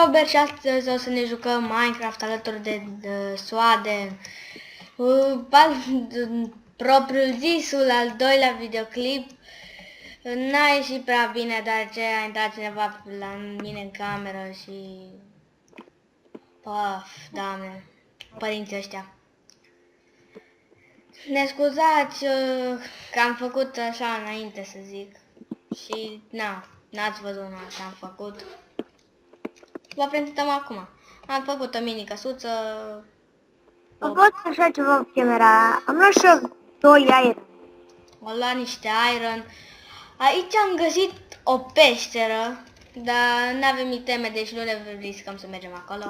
Robert și astăzi o să ne jucăm Minecraft alături de Soaden. Propriul zisul al doilea videoclip. N-a ieșit prea bine, dar ce a intrat cineva la mine în cameră și... Paf, Doamne, părinții ăștia. Ne scuzați că am făcut așa înainte, să zic. Și n-ați văzut ce am făcut. Vă prezentăm acum. Am făcut o mini căsuță. Am fost așa ceva cu camera. Am luat și 2 iron. Am luat niște iron. Aici am găsit o peșteră, dar n-avem iteme, deci nu ne riscăm să mergem acolo.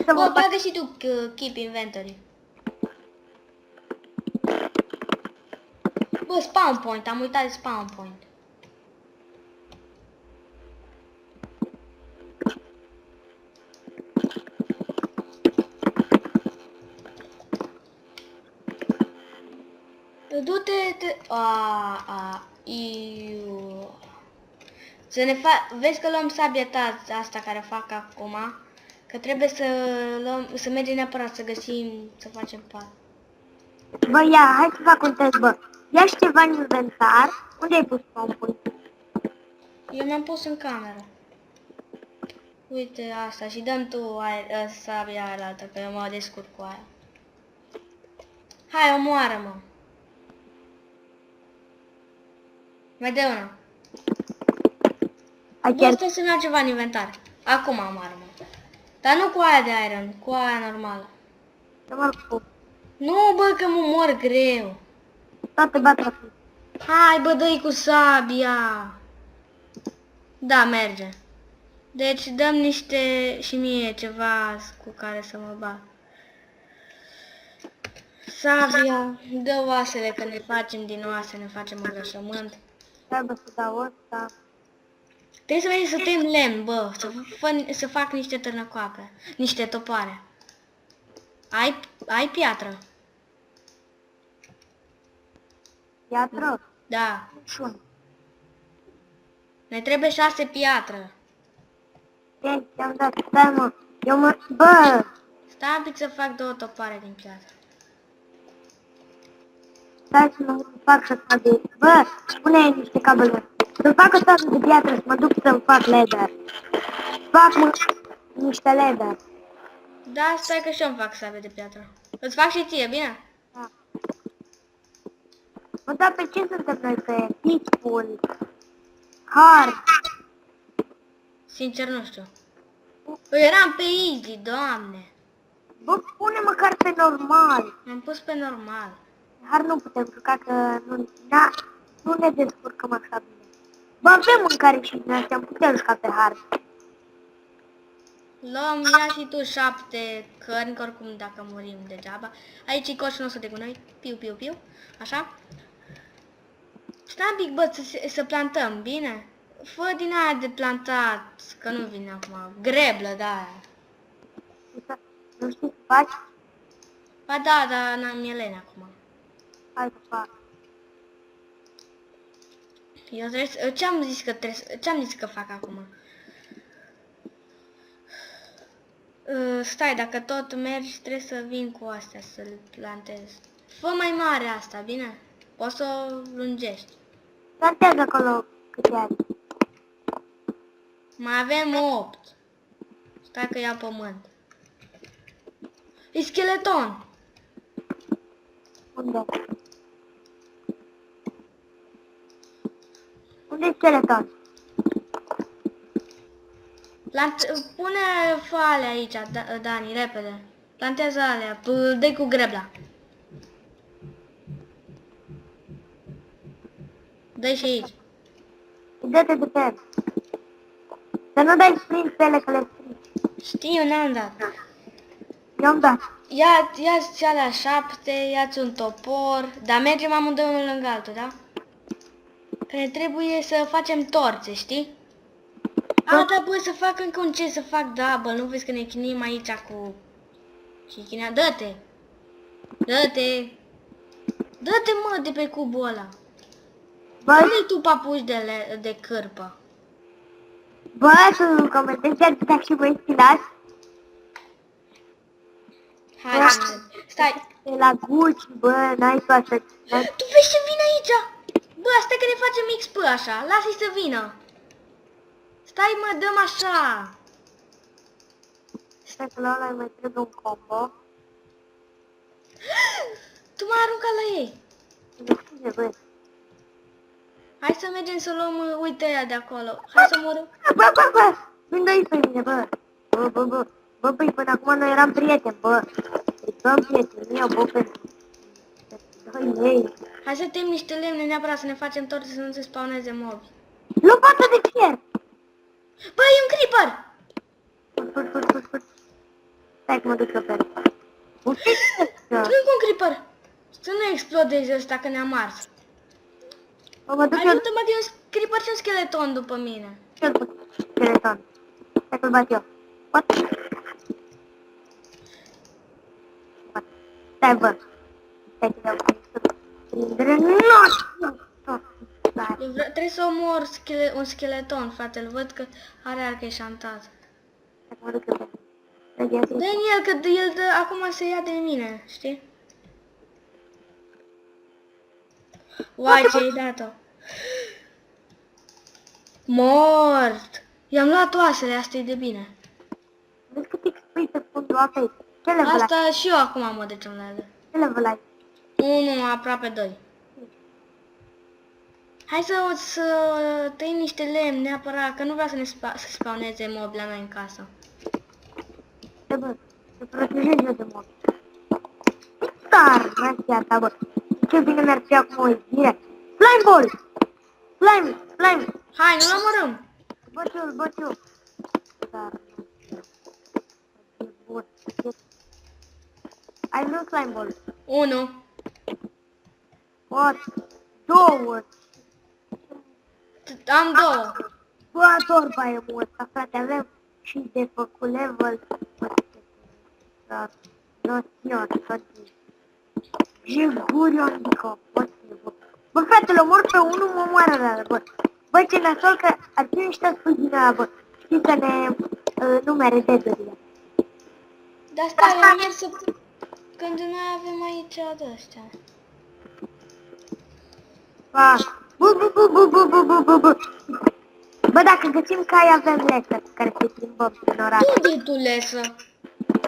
Bă, bagă și tu keep inventory. Bă, spawn point, am uitat de spawn point. Du-te... Să ne vezi că luăm sabia asta care fac acum, că trebuie să mergem neapărat să găsim, să facem pat. Bă, ia, hai să fac un test, bă. Ia și ceva în inventar. Unde ai pus pompul? Eu mi-am pus în cameră. Uite asta și dăm tu sabia aia altă, că eu mă descurc cu aia. Hai, omoară-mă. Mai dă una. Bă, stai să-mi iau ceva în inventar. Acum omoară-mă. Dar nu cu aia de iron, cu aia normală. Nu, bă, că mă mor greu. Toate bată. Hai, bă, dă-i cu sabia. Da, merge. Deci dăm niște și mie ceva cu care să mă bat. Sabia, dă oasele, că ne facem din oase, ne facem îngrășământ. Trebuie să dau ăsta. Trebuie să mergem să tem lemn, bă, să fac niște târnăcoape, niște topoare. Ai piatră? Piatră? Da. Șun. Ne trebuie 6 piatră. Ei, ți-am dat, stai mă. Bă! Stai un pic să fac 2 topoare din piatră. Stai să mă fac și asta de... Bă, pune niște cabele. Să fac asta de piatră, să mă duc să-mi fac leather. Fac niște leather. Da, stai că și eu îmi fac sabie de piatră. Îți fac și ție, bine? Da. Mă, dar pe ce suntem noi pe peaceful? Hard. Sincer nu știu. Eu eram pe easy, Doamne. Bă, pune măcar pe normal. M-am pus pe normal. Hard nu putem juca că nu ne descurcăm așa bine. Bă, avem mâncare și din astea, putem juca pe hard. Luăm, ia și tu 7 cărni, că oricum dacă murim degeaba. Aici e coșul nostru de gunoi. Piu, piu, piu. Așa. Stai un pic, bă, să plantăm, bine? Fă din aia de plantat, că nu vine acum. Greblă, da. Nu știi să faci? Ba da, dar n-am mielene acum. Hai să fac. Eu trebuie ce-am zis că fac acum? Stai, dacă tot mergi, trebuie să vin cu astea, să-l plantez. Fă mai mare asta, bine? Poți să o lungești. Plantează acolo câte ai. Mai avem 8. Stai că ia pământ. E scheleton! Unde? Unde e skeleton? Pune foale aici, Dani, repede. Plantează alea, dă-i cu grebla. Dă-i și aici. Dă-te de pe el. Să nu dai sprint pe ele, că le strici. Știu, n-am dat. Eu-mi dat. Ia-ți alea 7, ia-ți un topor, dar mergem amândoi unul lângă altul, da? Că ne trebuie să facem torțe, știi? A, da, bă, să fac încă un ce să fac double, nu vezi că ne chinim aici cu... Și chinea, dă-te! Dă-te! Dă-te, mă, de pe cubul ăla! Băi, Unde-i tu papuși de cârpă? Bă, să comentezi dacă și voi stilați. Hai să mergem. Stai. E la Gucci, bă, n-ai toată. Tu vezi ce vine aici? Bă, stai că ne facem XP așa. Lasă-i să vină. Stai mă, dăm așa. Stai că la ăla îi mai trebuie un combo. Tu m-ai aruncat la ei. Nu știu, bă. Hai să mergem să luăm, uite ea de acolo. Hai să mă Bă! Vin doi pe mine, bă. Bă, păi până acum noi eram prieteni, bă. Deci dăm prietenia, bă, pentru... Doi ei. Hai să tem niște lemne neapărat să ne facem torțe să nu se spawneze mobi. Lopată de fier! Bă, e un creeper! Fut. Stai că mă duc eu pe el. Un Încă un creeper! Să nu explodeze ăsta că ne-am ars. Bă, mă duc eu Ajută-mă că e un creeper și un skeleton după mine. cu skeleton. Stai că-l bat eu. What? Stai, bă. Stai că iau prindere. Trebuie să omor un skeleton, frate, îl văd că are arcă eșantat. Stai că mă duc eu pe el. Dă-i el, că el acum se ia de mine, știi? Uai, ce-ai dat-o? Mort! I-am luat oasele, asta e de bine. Vezi cât expui pe fundul apei? Ce level ai? Asta și eu acum mă degenerează. Ce level ai? 1, aproape 2. Hai să tăiem niște lemn neapărat, că nu vreau să ne să spawneze mobi la noi în casă. Stai, bă, te protejez eu de mod. Dar, n-ai chiar ta, bă. Ce bine mi-ar fi acum o izbire. Slime ball! Slime! Hai, nu-l omorâm! Băciu. Dar, e bun. Ai vreun slime ball? 1. What? 2. Am 2. Bă, torba e ăsta, frate, avem și de făcut level. Dar, noțion, Jegurion, adică, bă, frate, l-omor pe unul, mă moară la bă. Bă, ce nasol că ar fi niște spui din ăla, bă. Știi că ne numere dedurile. Dar stai, eu merg să... Când noi avem aici de-astea. Bă. Bă, dacă găsim cai, avem lesă care se plimbăm în oraș. Unde e tu lesă?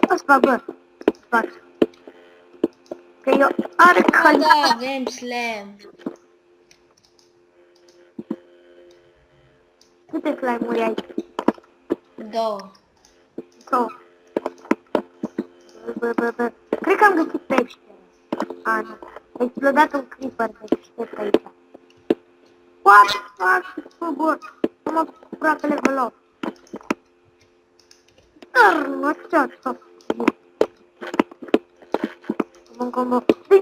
O să fac, bă. Fac. Că eu are Bă, călare. da, avem slam. Câte slime-uri ai? 2. Bă. Cred că am găsit pește. A, nu. A explodat un creeper de pește aici. What the fuck? Bă, am aproape level 8. Dar nu știu ce. Combo. Di.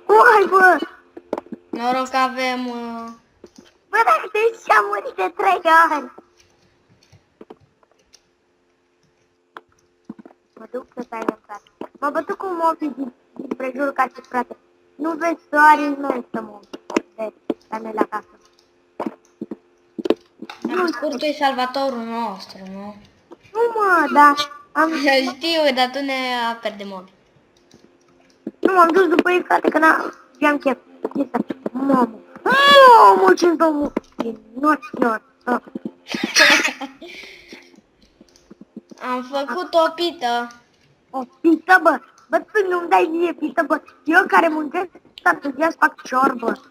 Uai, bă! Noroc că avem... Bă, dacă te uiți și-am murit de 3 ori. Mă duc să tai de frate. M-a bătut cu mobii din prejurul casei, frate. Nu vezi soare imensă, mobi. Deci, la noi la casă. Am spus tu e salvatorul nostru, nu? Nu, mă, da. Știu, dar tu ne aperi de mobi. Nu, m-am dus după ei, frate, că n-am chef. Mamă, ce domnul. Nu știu. Am făcut o pită. O pită, bă. Bă, tu nu-mi dai mie pită, bă. Eu care muncesc, să fac ciorbă.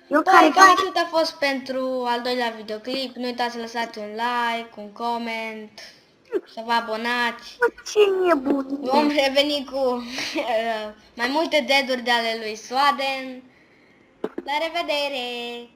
Eu Băi, care... cam atât a fost pentru al doilea videoclip. Nu uitați să lăsați un like, un comment, să vă abonați. Bă, ce nebun. Vom reveni cu mai multe deaduri de ale lui Swaden. La revedere!